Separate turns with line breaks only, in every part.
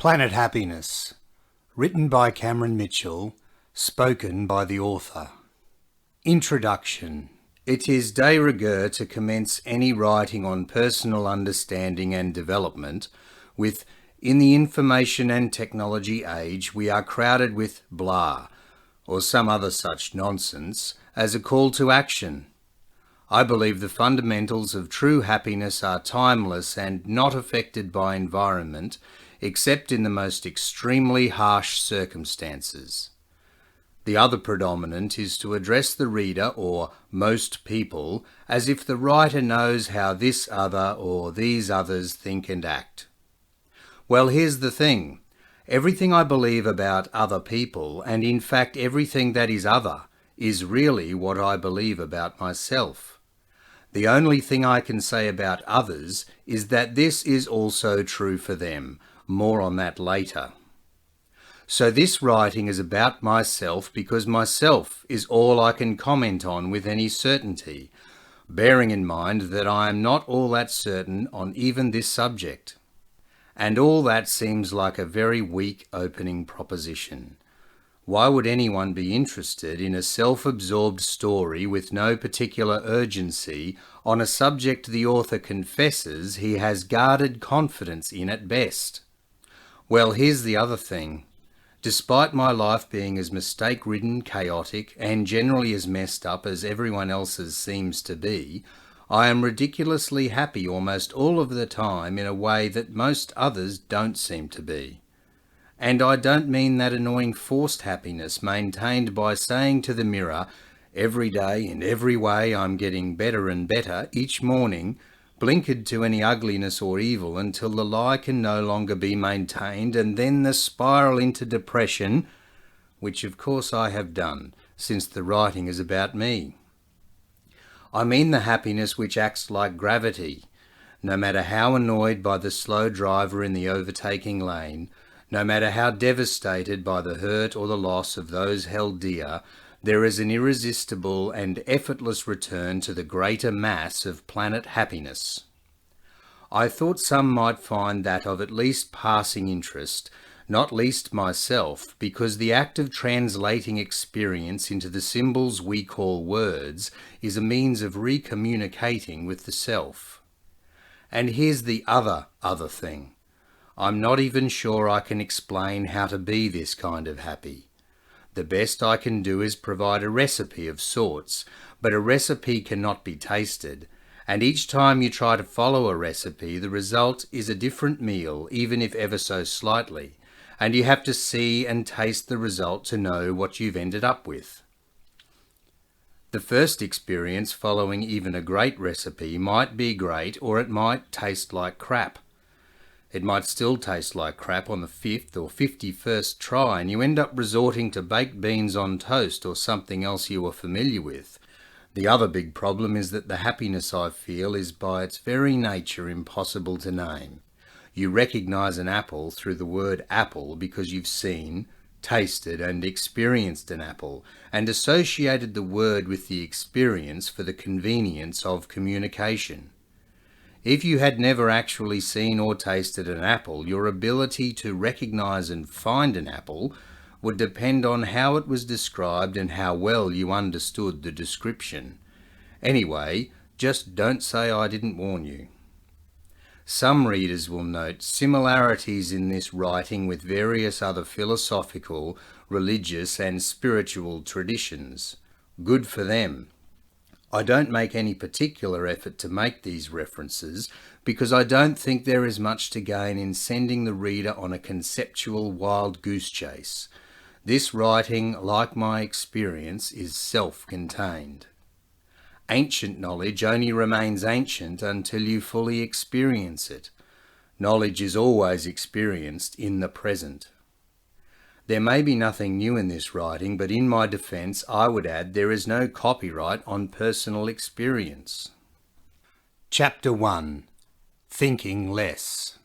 Planet Happiness, written by Cameron Mitchell, spoken by the author. Introduction. It is de rigueur to commence any writing on personal understanding and development with, in the information and technology age, we are crowded with blah, or some other such nonsense, as a call to action. I believe the fundamentals of true happiness are timeless and not affected by environment, except in the most extremely harsh circumstances. The other predominant is to address the reader, or most people, as if the writer knows how this other or these others think and act. Well, here's the thing. Everything I believe about other people, and in fact everything that is other, is really what I believe about myself. The only thing I can say about others is that this is also true for them. More on that later. So this writing is about myself because myself is all I can comment on with any certainty, bearing in mind that I am not all that certain on even this subject. And all that seems like a very weak opening proposition. Why would anyone be interested in a self-absorbed story with no particular urgency on a subject the author confesses he has guarded confidence in at best? Well, here's the other thing. Despite my life being as mistake-ridden, chaotic, and generally as messed up as everyone else's seems to be, I am ridiculously happy almost all of the time in a way that most others don't seem to be. And I don't mean that annoying forced happiness maintained by saying to the mirror, every day in every way I'm getting better and better each morning, blinkered to any ugliness or evil until the lie can no longer be maintained, and then the spiral into depression, which of course I have done, since the writing is about me. I mean the happiness which acts like gravity. No matter how annoyed by the slow driver in the overtaking lane, no matter how devastated by the hurt or the loss of those held dear, there is an irresistible and effortless return to the greater mass of planet happiness. I thought some might find that of at least passing interest, not least myself, because the act of translating experience into the symbols we call words is a means of recommunicating with the self. And here's the other thing. I'm not even sure I can explain how to be this kind of happy. The best I can do is provide a recipe of sorts, but a recipe cannot be tasted, and each time you try to follow a recipe, the result is a different meal, even if ever so slightly, and you have to see and taste the result to know what you've ended up with. The first experience following even a great recipe might be great, or it might taste like crap. It might still taste like crap on the 5th or 51st try, and you end up resorting to baked beans on toast or something else you are familiar with. The other big problem is that the happiness I feel is by its very nature impossible to name. You recognize an apple through the word apple because you've seen, tasted and experienced an apple, and associated the word with the experience for the convenience of communication. If you had never actually seen or tasted an apple, your ability to recognize and find an apple would depend on how it was described and how well you understood the description. Anyway, just don't say I didn't warn you. Some readers will note similarities in this writing with various other philosophical, religious and spiritual traditions. Good for them. I don't make any particular effort to make these references because I don't think there is much to gain in sending the reader on a conceptual wild goose chase. This writing, like my experience, is self-contained. Ancient knowledge only remains ancient until you fully experience it. Knowledge is always experienced in the present. There may be nothing new in this writing, but in my defence I would add there is no copyright on personal experience. Chapter 1. Thinking Less.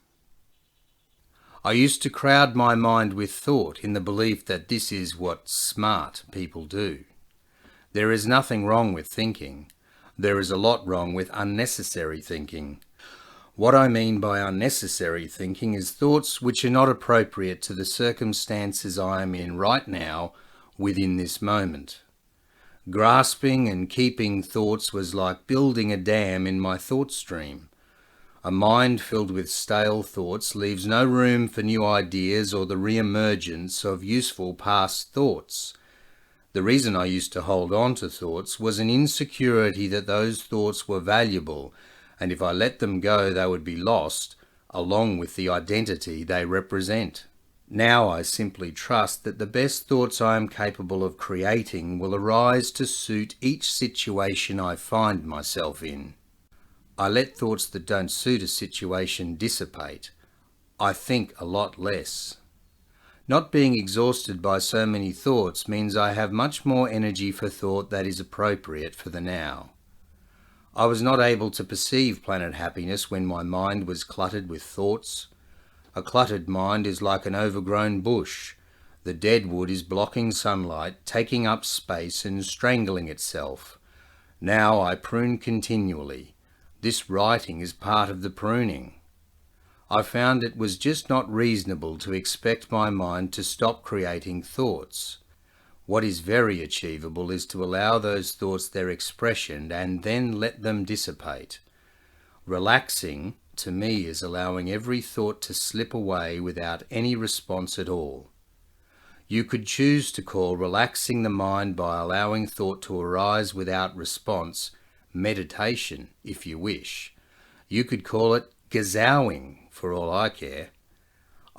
I used to crowd my mind with thought in the belief that this is what smart people do. There is nothing wrong with thinking. There is a lot wrong with unnecessary thinking. What I mean by unnecessary thinking is thoughts which are not appropriate to the circumstances I am in right now, within this moment. Grasping and keeping thoughts was like building a dam in my thought stream. A mind filled with stale thoughts leaves no room for new ideas or the re-emergence of useful past thoughts. The reason I used to hold on to thoughts was an insecurity that those thoughts were valuable, and if I let them go they would be lost, along with the identity they represent. Now I simply trust that the best thoughts I am capable of creating will arise to suit each situation I find myself in. I let thoughts that don't suit a situation dissipate. I think a lot less. Not being exhausted by so many thoughts means I have much more energy for thought that is appropriate for the now. I was not able to perceive planet happiness when my mind was cluttered with thoughts. A cluttered mind is like an overgrown bush. The dead wood is blocking sunlight, taking up space and strangling itself. Now I prune continually. This writing is part of the pruning. I found it was just not reasonable to expect my mind to stop creating thoughts. What is very achievable is to allow those thoughts their expression and then let them dissipate. Relaxing, to me, is allowing every thought to slip away without any response at all. You could choose to call relaxing the mind by allowing thought to arise without response meditation, if you wish. You could call it gazowing, for all I care.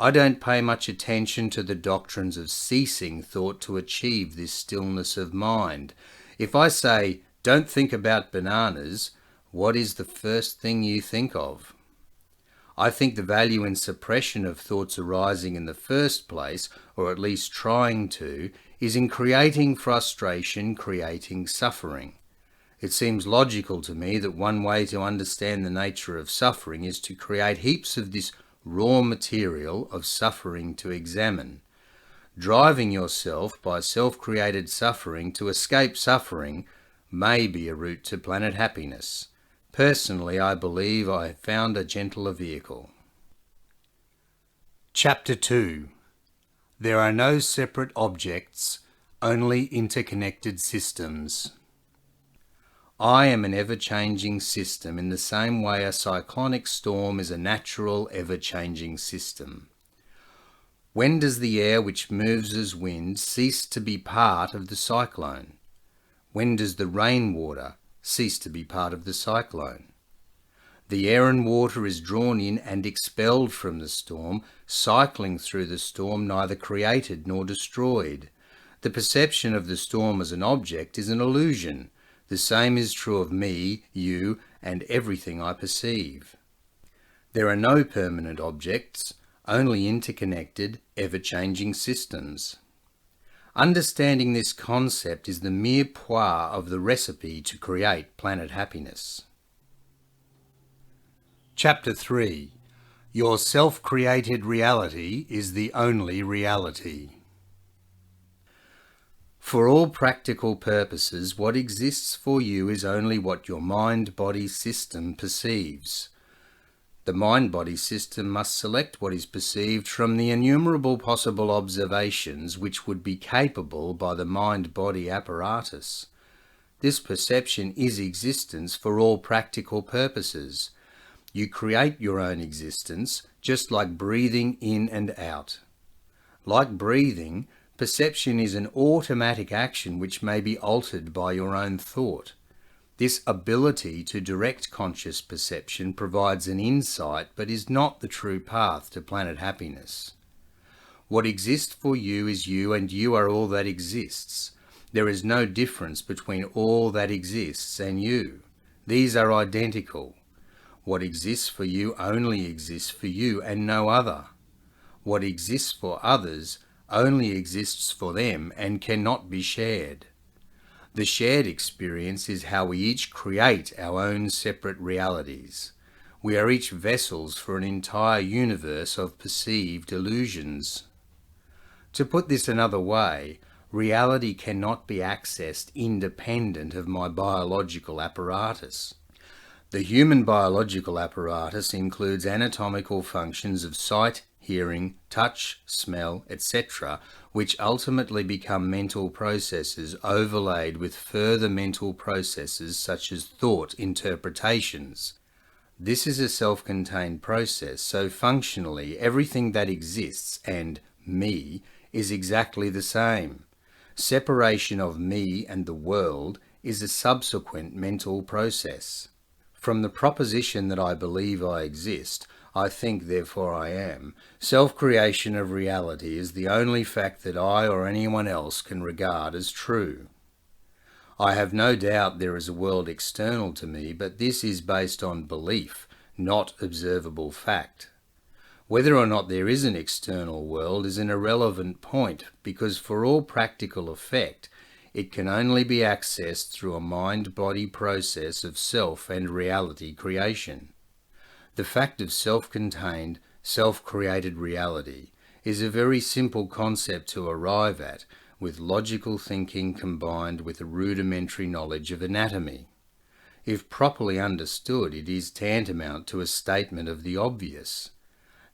I don't pay much attention to the doctrines of ceasing thought to achieve this stillness of mind. If I say, don't think about bananas, what is the first thing you think of? I think the value in suppression of thoughts arising in the first place, or at least trying to, is in creating frustration, creating suffering. It seems logical to me that one way to understand the nature of suffering is to create heaps of this raw material of suffering to examine. Driving yourself by self-created suffering to escape suffering may be a route to planet happiness. Personally, I believe I have found a gentler vehicle. Chapter 2. There are no separate objects, only interconnected systems. I am an ever-changing system in the same way a cyclonic storm is a natural, ever-changing system. When does the air which moves as wind cease to be part of the cyclone? When does the rainwater cease to be part of the cyclone? The air and water is drawn in and expelled from the storm, cycling through the storm, neither created nor destroyed. The perception of the storm as an object is an illusion. The same is true of me, you, and everything I perceive. There are no permanent objects, only interconnected, ever-changing systems. Understanding this concept is the mirepoix of the recipe to create planet happiness. Chapter 3. Your self-created reality is the only reality. For all practical purposes, what exists for you is only what your mind-body system perceives. The mind-body system must select what is perceived from the innumerable possible observations which would be capable by the mind-body apparatus. This perception is existence for all practical purposes. You create your own existence, just like breathing in and out. Like breathing, perception is an automatic action which may be altered by your own thought. This ability to direct conscious perception provides an insight but is not the true path to planet happiness. What exists for you is you, and you are all that exists. There is no difference between all that exists and you. These are identical. What exists for you only exists for you and no other. What exists for others only exists for them and cannot be shared. The shared experience is how we each create our own separate realities. We are each vessels for an entire universe of perceived illusions. To put this another way, reality cannot be accessed independent of my biological apparatus. The human biological apparatus includes anatomical functions of sight, hearing, touch, smell, etc., which ultimately become mental processes overlaid with further mental processes such as thought interpretations. This is a self-contained process, so functionally everything that exists and me is exactly the same. Separation of me and the world is a subsequent mental process. From the proposition that I believe I exist, I think therefore I am, self-creation of reality is the only fact that I or anyone else can regard as true. I have no doubt there is a world external to me, but this is based on belief, not observable fact. Whether or not there is an external world is an irrelevant point, because for all practical effect, it can only be accessed through a mind-body process of self and reality creation. The fact of self-contained, self-created reality is a very simple concept to arrive at, with logical thinking combined with a rudimentary knowledge of anatomy. If properly understood, it is tantamount to a statement of the obvious.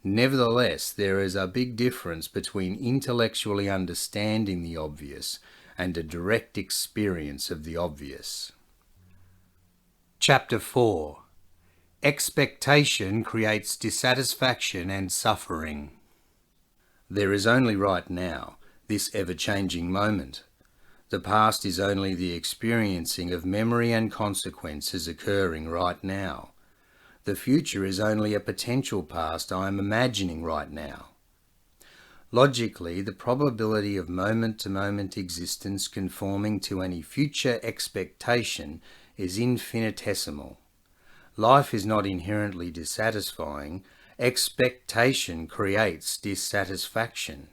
Nevertheless, there is a big difference between intellectually understanding the obvious and a direct experience of the obvious. Chapter 4. Expectation creates dissatisfaction and suffering. There is only right now, this ever-changing moment. The past is only the experiencing of memory and consequences occurring right now. The future is only a potential past I am imagining right now. Logically, the probability of moment-to-moment existence conforming to any future expectation is infinitesimal. Life is not inherently dissatisfying. Expectation creates dissatisfaction.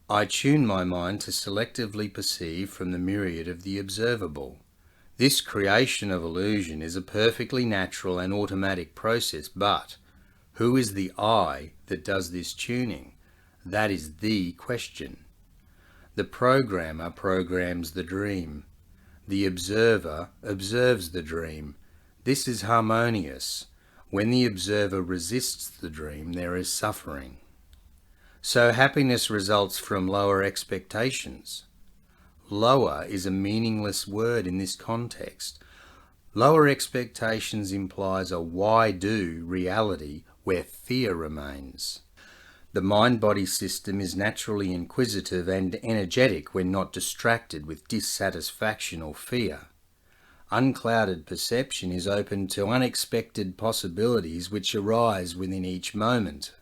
I tune my mind to selectively perceive from the myriad of the observable. This creation of illusion is a perfectly natural and automatic process, but who is the I that does this tuning? That is the question. The programmer programs the dream. The observer observes the dream. This is harmonious. When the observer resists the dream, there is suffering. So happiness results from lower expectations. Lower is a meaningless word in this context. Lower expectations implies a why-do reality where fear remains. The mind-body system is naturally inquisitive and energetic when not distracted with dissatisfaction or fear. Unclouded perception is open to unexpected possibilities which arise within each moment.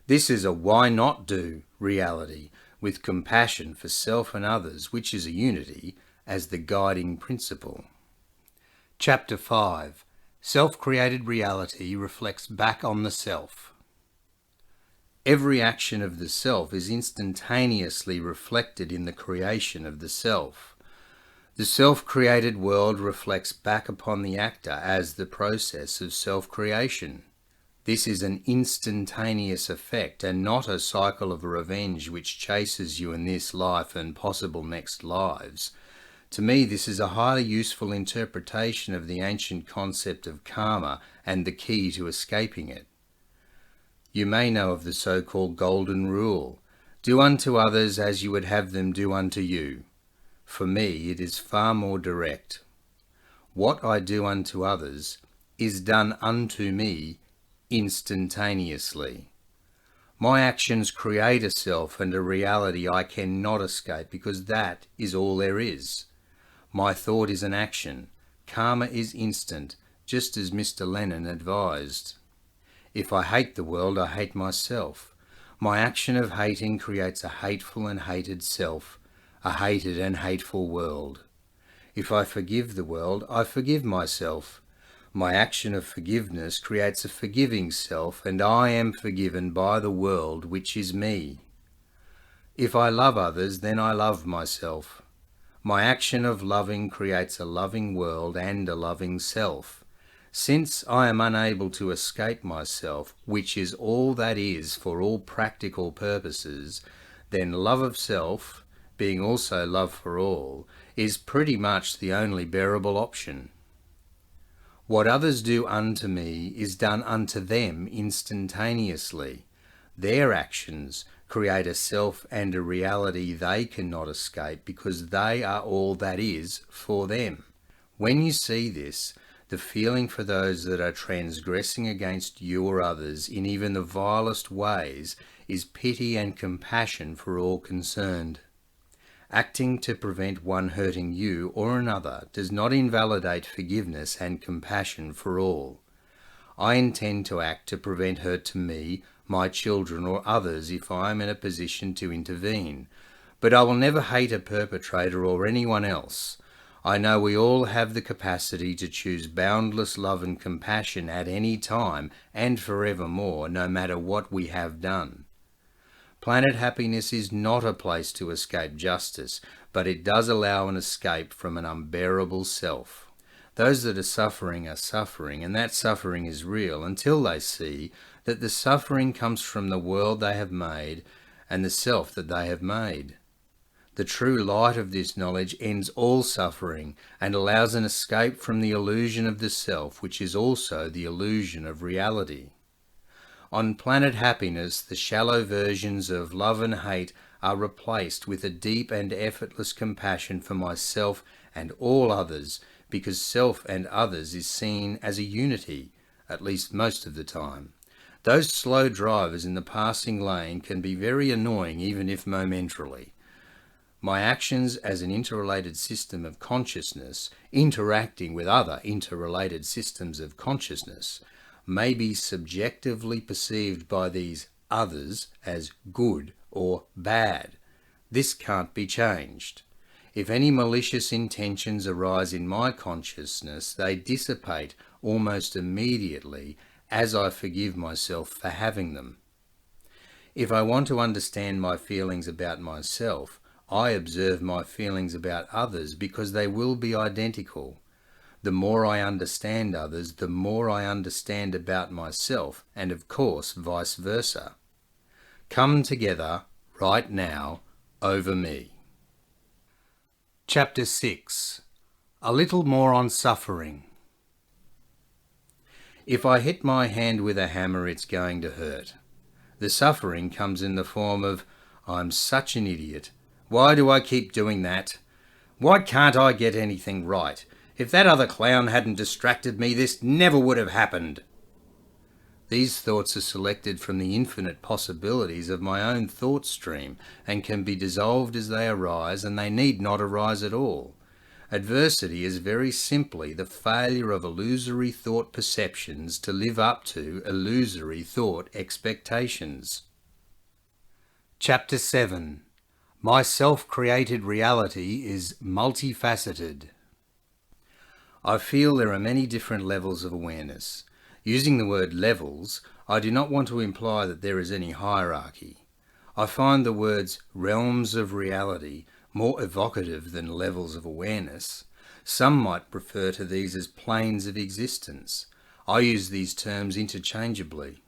This is a why-not-do reality, with compassion for self and others, which is a unity, as the guiding principle. Chapter 5. Self-created reality reflects back on the self. Every action of the self is instantaneously reflected in the creation of the self. The self-created world reflects back upon the actor as the process of self-creation. This is an instantaneous effect and not a cycle of revenge which chases you in this life and possible next lives. To me, this is a highly useful interpretation of the ancient concept of karma and the key to escaping it. You may know of the so-called golden rule: do unto others as you would have them do unto you. For me, it is far more direct. What I do unto others is done unto me instantaneously. My actions create a self and a reality I cannot escape, because that is all there is. My thought is an action. Karma is instant, just as Mr. Lennon advised. If I hate the world, I hate myself. My action of hating creates a hateful and hated self, a hated and hateful world. If I forgive the world, I forgive myself. My action of forgiveness creates a forgiving self, and I am forgiven by the world, which is me. If I love others, then I love myself. My action of loving creates a loving world and a loving self. Since I am unable to escape myself, which is all that is for all practical purposes, then love of self, being also love for all, is pretty much the only bearable option. What others do unto me is done unto them instantaneously. Their actions create a self and a reality they cannot escape because they are all that is for them. When you see this, the feeling for those that are transgressing against you or others in even the vilest ways is pity and compassion for all concerned. Acting to prevent one hurting you or another does not invalidate forgiveness and compassion for all. I intend to act to prevent hurt to me, my children, or others if I am in a position to intervene, but I will never hate a perpetrator or anyone else. I know we all have the capacity to choose boundless love and compassion at any time and forevermore, no matter what we have done. Planet happiness is not a place to escape justice, but it does allow an escape from an unbearable self. Those that are suffering, and that suffering is real until they see that the suffering comes from the world they have made and the self that they have made. The true light of this knowledge ends all suffering and allows an escape from the illusion of the self, which is also the illusion of reality. On planet happiness, the shallow versions of love and hate are replaced with a deep and effortless compassion for myself and all others, because self and others is seen as a unity, at least most of the time. Those slow drivers in the passing lane can be very annoying, even if momentarily. My actions as an interrelated system of consciousness, interacting with other interrelated systems of consciousness, may be subjectively perceived by these others as good or bad. This can't be changed. If any malicious intentions arise in my consciousness, they dissipate almost immediately as I forgive myself for having them. If I want to understand my feelings about myself, I observe my feelings about others because they will be identical. The more I understand others, the more I understand about myself, and of course, vice versa. Come together, right now, over me. Chapter 6. A little more on suffering. If I hit my hand with a hammer, it's going to hurt. The suffering comes in the form of, I'm such an idiot. Why do I keep doing that? Why can't I get anything right? If that other clown hadn't distracted me, this never would have happened. These thoughts are selected from the infinite possibilities of my own thought stream and can be dissolved as they arise, and they need not arise at all. Adversity is very simply the failure of illusory thought perceptions to live up to illusory thought expectations. Chapter 7. My self-created reality is multifaceted. I feel there are many different levels of awareness. Using the word levels, I do not want to imply that there is any hierarchy. I find the words realms of reality more evocative than levels of awareness. Some might refer to these as planes of existence. I use these terms interchangeably.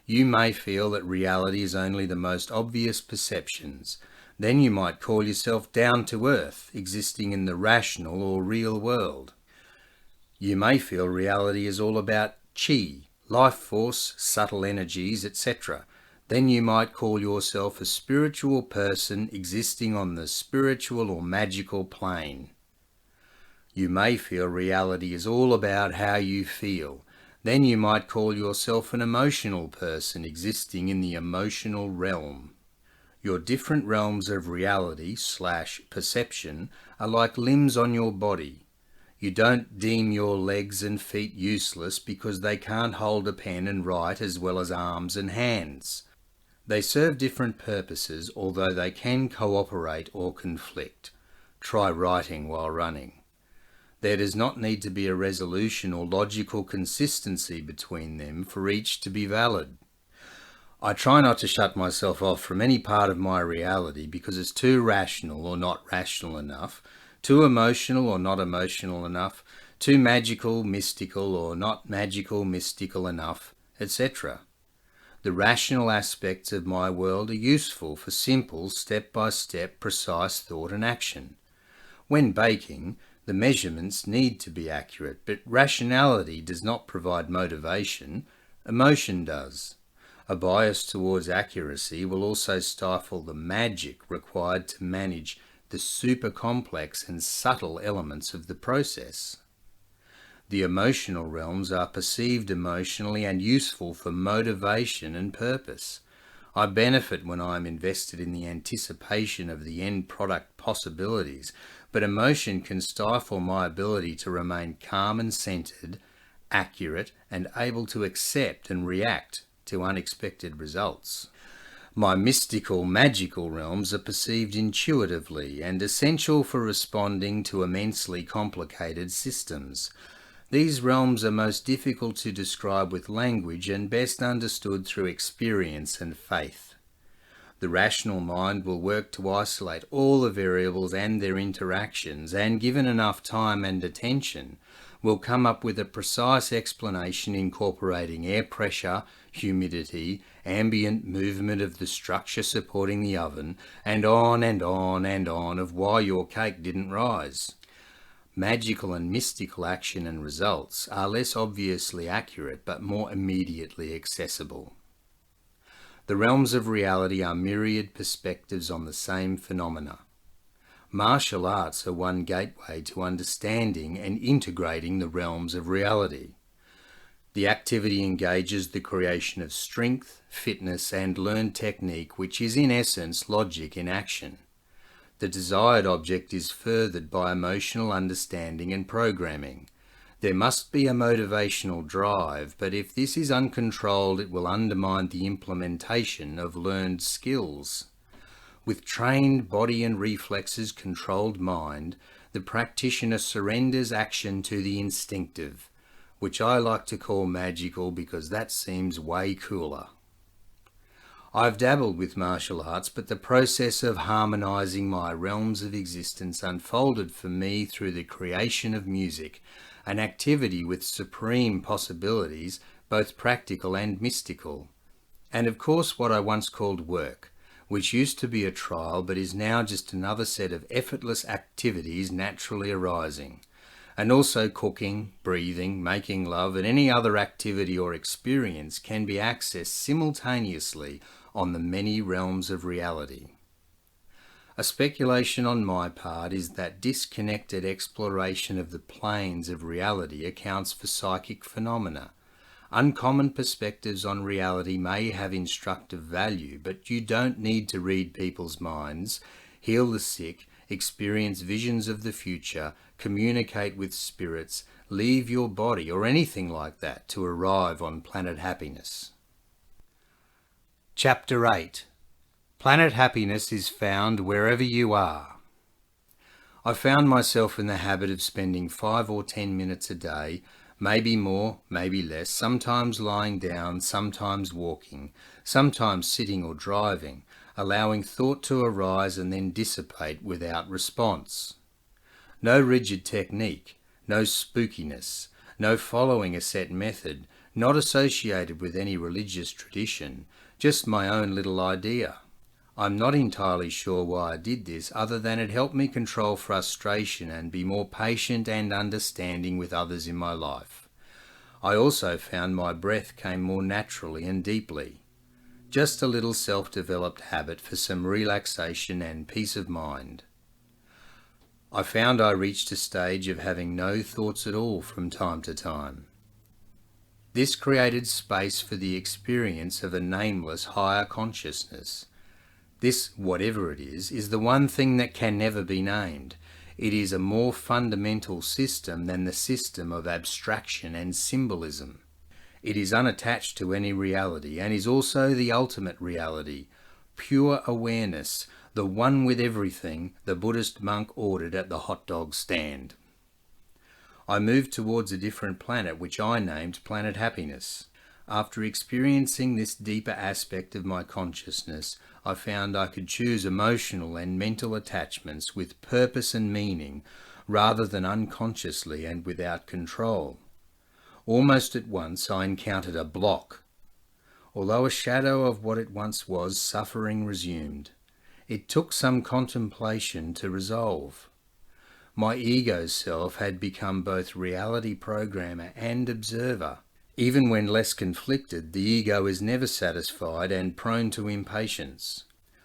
You may feel that reality is only the most obvious perceptions. Then you might call yourself down to earth, existing in the rational or real world. You may feel reality is all about chi, life force, subtle energies, etc. Then you might call yourself a spiritual person existing on the spiritual or magical plane. You may feel reality is all about how you feel. Then you might call yourself an emotional person existing in the emotional realm. Your different realms of reality / perception are like limbs on your body. You don't deem your legs and feet useless because they can't hold a pen and write as well as arms and hands. They serve different purposes, although they can cooperate or conflict. Try writing while running. There does not need to be a resolution or logical consistency between them for each to be valid. I try not to shut myself off from any part of my reality because it's too rational or not rational enough, too emotional or not emotional enough, too magical, mystical or not magical, mystical enough, etc. The rational aspects of my world are useful for simple, step-by-step, precise thought and action. When baking, The measurements need to be accurate, but rationality does not provide motivation, emotion does. A bias towards accuracy will also stifle the magic required to manage the super complex and subtle elements of the process. The emotional realms are perceived emotionally and useful for motivation and purpose. I benefit when I am invested in the anticipation of the end product possibilities, but emotion can stifle my ability to remain calm and centered, accurate, and able to accept and react to unexpected results. My mystical, magical realms are perceived intuitively and essential for responding to immensely complicated systems. These realms are most difficult to describe with language and best understood through experience and faith. The rational mind will work to isolate all the variables and their interactions, and given enough time and attention, will come up with a precise explanation incorporating air pressure, humidity, ambient movement of the structure supporting the oven, and on and on and on of why your cake didn't rise. Magical and mystical action and results are less obviously accurate but more immediately accessible. The realms of reality are myriad perspectives on the same phenomena. Martial arts are one gateway to understanding and integrating the realms of reality. The activity engages the creation of strength, fitness, and learned technique, which is in essence logic in action. The desired object is furthered by emotional understanding and programming. There must be a motivational drive, but if this is uncontrolled, it will undermine the implementation of learned skills. With trained body and reflexes controlled mind, the practitioner surrenders action to the instinctive, which I like to call magical because that seems way cooler. I've dabbled with martial arts, but the process of harmonizing my realms of existence unfolded for me through the creation of music, an activity with supreme possibilities, both practical and mystical. And of course what I once called work, which used to be a trial but is now just another set of effortless activities naturally arising. And also cooking, breathing, making love, and any other activity or experience can be accessed simultaneously on the many realms of reality. A speculation on my part is that disconnected exploration of the planes of reality accounts for psychic phenomena. Uncommon perspectives on reality may have instructive value, but you don't need to read people's minds, heal the sick, experience visions of the future, communicate with spirits, leave your body, or anything like that to arrive on planet happiness. Chapter 8. Planet happiness is found wherever you are. I found myself in the habit of spending 5 or 10 minutes a day, maybe more, maybe less, sometimes lying down, sometimes walking, sometimes sitting or driving, allowing thought to arise and then dissipate without response. No rigid technique, no spookiness, no following a set method, not associated with any religious tradition, just my own little idea. I'm not entirely sure why I did this, other than it helped me control frustration and be more patient and understanding with others in my life. I also found my breath came more naturally and deeply. Just a little self-developed habit for some relaxation and peace of mind. I found I reached a stage of having no thoughts at all from time to time. This created space for the experience of a nameless higher consciousness. This, whatever it is the one thing that can never be named. It is a more fundamental system than the system of abstraction and symbolism. It is unattached to any reality and is also the ultimate reality, pure awareness, the one with everything the Buddhist monk ordered at the hot dog stand. I moved towards a different planet, which I named Planet Happiness. After experiencing this deeper aspect of my consciousness, I found I could choose emotional and mental attachments with purpose and meaning, rather than unconsciously and without control. Almost at once I encountered a block. Although a shadow of what it once was, suffering resumed. It took some contemplation to resolve. My ego self had become both reality programmer and observer. Even when less conflicted, the ego is never satisfied and prone to impatience.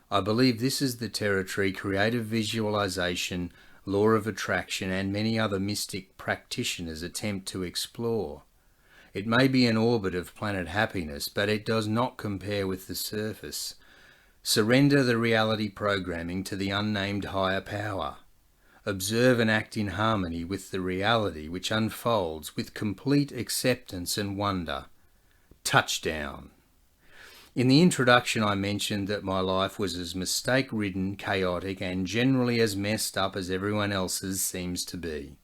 I believe this is the territory creative visualization, law of attraction, and many other mystic practitioners attempt to explore. It may be an orbit of planet happiness, but it does not compare with the surface. Surrender the reality programming to the unnamed higher power. Observe and act in harmony with the reality which unfolds with complete acceptance and wonder. Touchdown. In the introduction I mentioned that my life was as mistake-ridden, chaotic, and generally as messed up as everyone else's seems to be.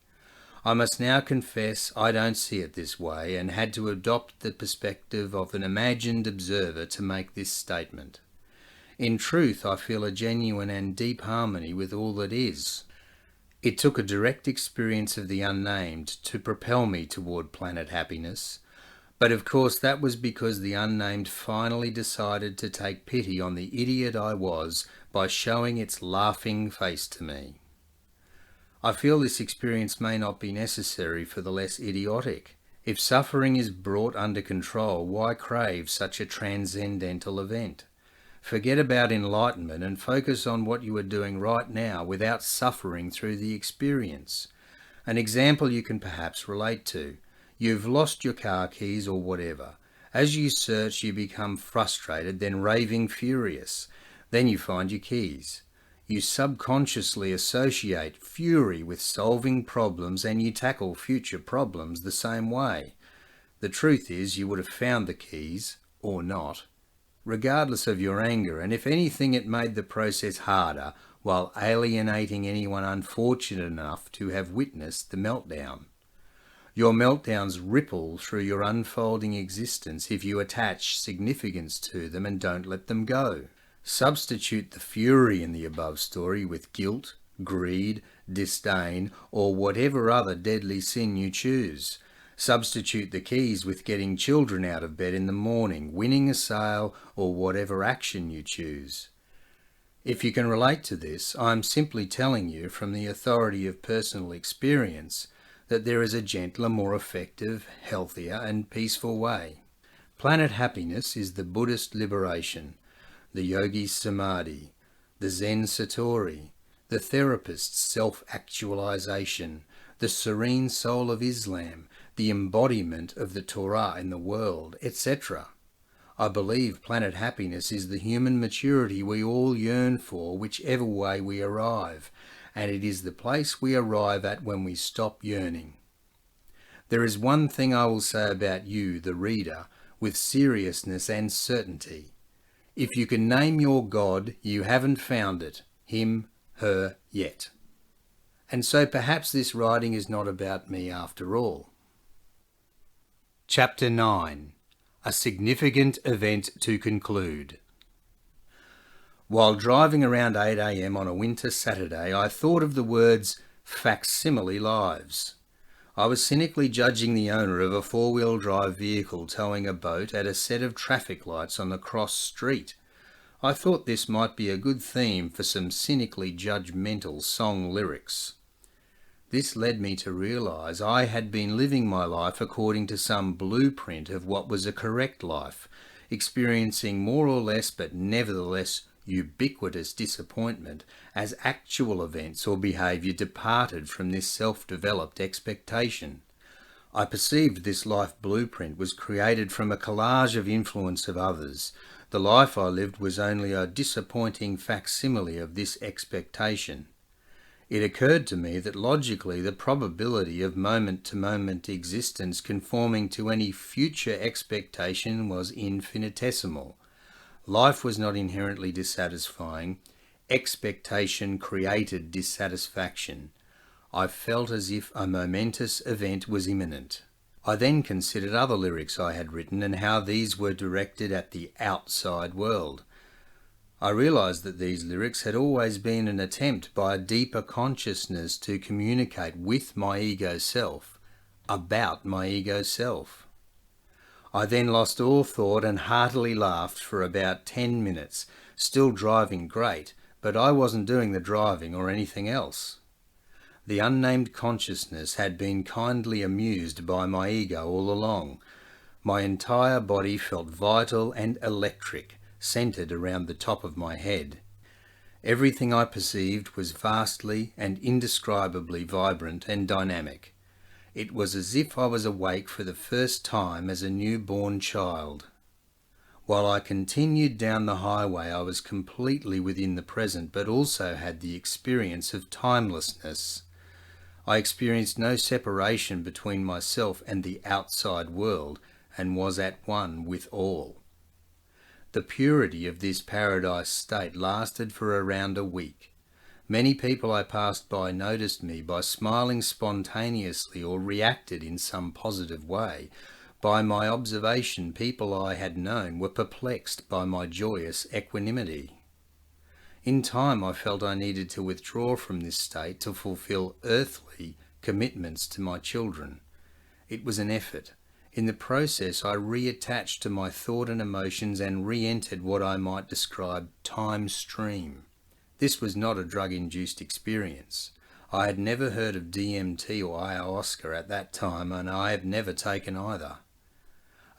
I must now confess I don't see it this way and had to adopt the perspective of an imagined observer to make this statement. In truth, I feel a genuine and deep harmony with all that is. It took a direct experience of the unnamed to propel me toward planet happiness, but of course that was because the unnamed finally decided to take pity on the idiot I was by showing its laughing face to me. I feel this experience may not be necessary for the less idiotic. If suffering is brought under control, why crave such a transcendental event? Forget about enlightenment and focus on what you are doing right now without suffering through the experience. An example you can perhaps relate to. You've lost your car keys or whatever. As you search, you become frustrated, then raving furious. Then you find your keys. You subconsciously associate fury with solving problems and you tackle future problems the same way. The truth is you would have found the keys, or not, regardless of your anger, and if anything it made the process harder while alienating anyone unfortunate enough to have witnessed the meltdown. Your meltdowns ripple through your unfolding existence if you attach significance to them and don't let them go. Substitute the fury in the above story with guilt, greed, disdain, or whatever other deadly sin you choose. Substitute the keys with getting children out of bed in the morning, winning a sale, or whatever action you choose. If you can relate to this, I'm simply telling you from the authority of personal experience that there is a gentler, more effective, healthier, and peaceful way. Planet happiness is the Buddhist liberation, the yogi's samadhi, the Zen satori, the therapist's self-actualization, the serene soul of Islam, the embodiment of the Torah in the world, etc. I believe planet happiness is the human maturity we all yearn for, whichever way we arrive, and it is the place we arrive at when we stop yearning. There is one thing I will say about you, the reader, with seriousness and certainty. If you can name your God, you haven't found it, him, her, yet. And so perhaps this writing is not about me after all. Chapter 9. A significant event to conclude. While driving around 8 a.m. on a winter Saturday, I thought of the words facsimile lives. I was cynically judging the owner of a four-wheel drive vehicle towing a boat at a set of traffic lights on the cross street. I thought this might be a good theme for some cynically judgmental song lyrics. This led me to realize I had been living my life according to some blueprint of what was a correct life, experiencing more or less but nevertheless ubiquitous disappointment as actual events or behaviour departed from this self-developed expectation. I perceived this life blueprint was created from a collage of influence of others. The life I lived was only a disappointing facsimile of this expectation. It occurred to me that logically the probability of moment-to-moment existence conforming to any future expectation was infinitesimal. Life was not inherently dissatisfying. Expectation created dissatisfaction. I felt as if a momentous event was imminent. I then considered other lyrics I had written and how these were directed at the outside world. I realized that these lyrics had always been an attempt by a deeper consciousness to communicate with my ego self, about my ego self. I then lost all thought and heartily laughed for about 10 minutes, still driving great, but I wasn't doing the driving or anything else. The unnamed consciousness had been kindly amused by my ego all along. My entire body felt vital and electric, centered around the top of my head. Everything I perceived was vastly and indescribably vibrant and dynamic. It was as if I was awake for the first time as a newborn child. While I continued down the highway, I was completely within the present, but also had the experience of timelessness. I experienced no separation between myself and the outside world, and was at one with all. The purity of this paradise state lasted for around a week. Many people I passed by noticed me by smiling spontaneously or reacted in some positive way. By my observation, people I had known were perplexed by my joyous equanimity. In time, I felt I needed to withdraw from this state to fulfill earthly commitments to my children. It was an effort. In the process, I reattached to my thought and emotions and re-entered what I might describe time stream. This was not a drug-induced experience. I had never heard of DMT or ayahuasca at that time, and I have never taken either.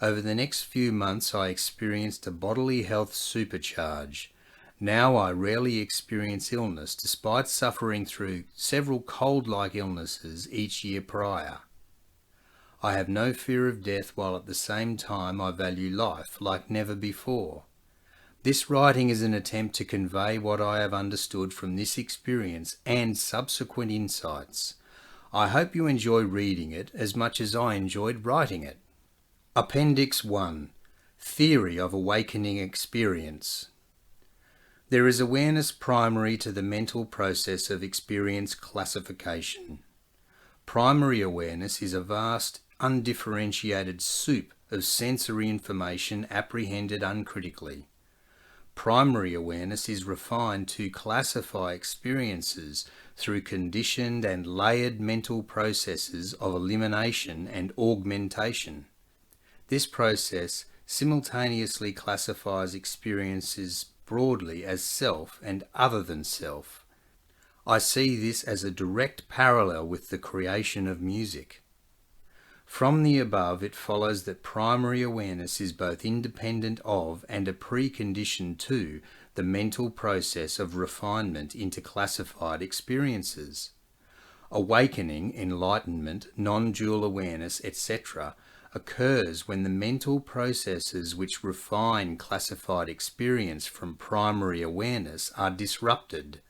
Over the next few months, I experienced a bodily health supercharge. Now I rarely experience illness, despite suffering through several cold-like illnesses each year prior. I have no fear of death, while at the same time I value life like never before. This writing is an attempt to convey what I have understood from this experience and subsequent insights. I hope you enjoy reading it as much as I enjoyed writing it. Appendix 1. Theory of Awakening Experience. There is awareness primary to the mental process of experience classification. Primary awareness is a vast, undifferentiated soup of sensory information apprehended uncritically. Primary awareness is refined to classify experiences through conditioned and layered mental processes of elimination and augmentation. This process simultaneously classifies experiences broadly as self and other than self. I see this as a direct parallel with the creation of music. From the above, it follows that primary awareness is both independent of and a precondition to the mental process of refinement into classified experiences. Awakening, enlightenment, non-dual awareness, etc. occurs when the mental processes which refine classified experience from primary awareness are disrupted.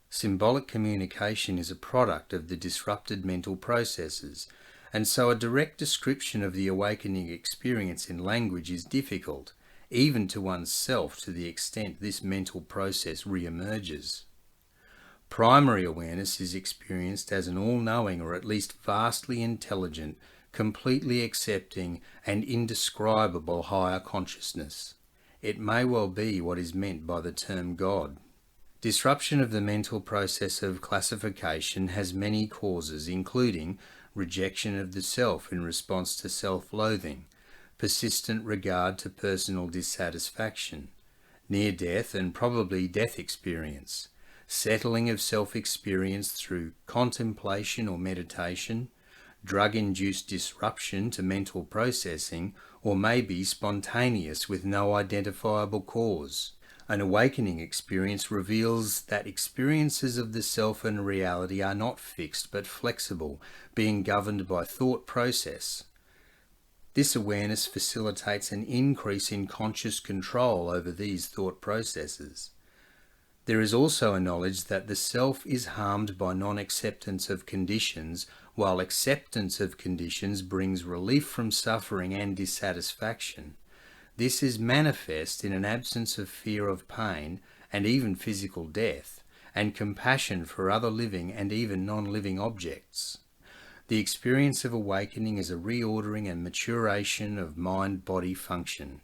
Symbolic communication is a product of the disrupted mental processes, and so a direct description of the awakening experience in language is difficult, even to oneself, to the extent this mental process re-emerges. Primary awareness is experienced as an all-knowing, or at least vastly intelligent, completely accepting and indescribable higher consciousness. It may well be what is meant by the term God. Disruption of the mental process of classification has many causes, including rejection of the self in response to self-loathing, persistent regard to personal dissatisfaction, near-death and probably death experience, settling of self-experience through contemplation or meditation, drug-induced disruption to mental processing, or maybe spontaneous with no identifiable cause. An awakening experience reveals that experiences of the self and reality are not fixed but flexible, being governed by thought process. This awareness facilitates an increase in conscious control over these thought processes. There is also a knowledge that the self is harmed by non-acceptance of conditions, while acceptance of conditions brings relief from suffering and dissatisfaction. This is manifest in an absence of fear of pain and even physical death, and compassion for other living and even non-living objects. The experience of awakening is a reordering and maturation of mind-body function.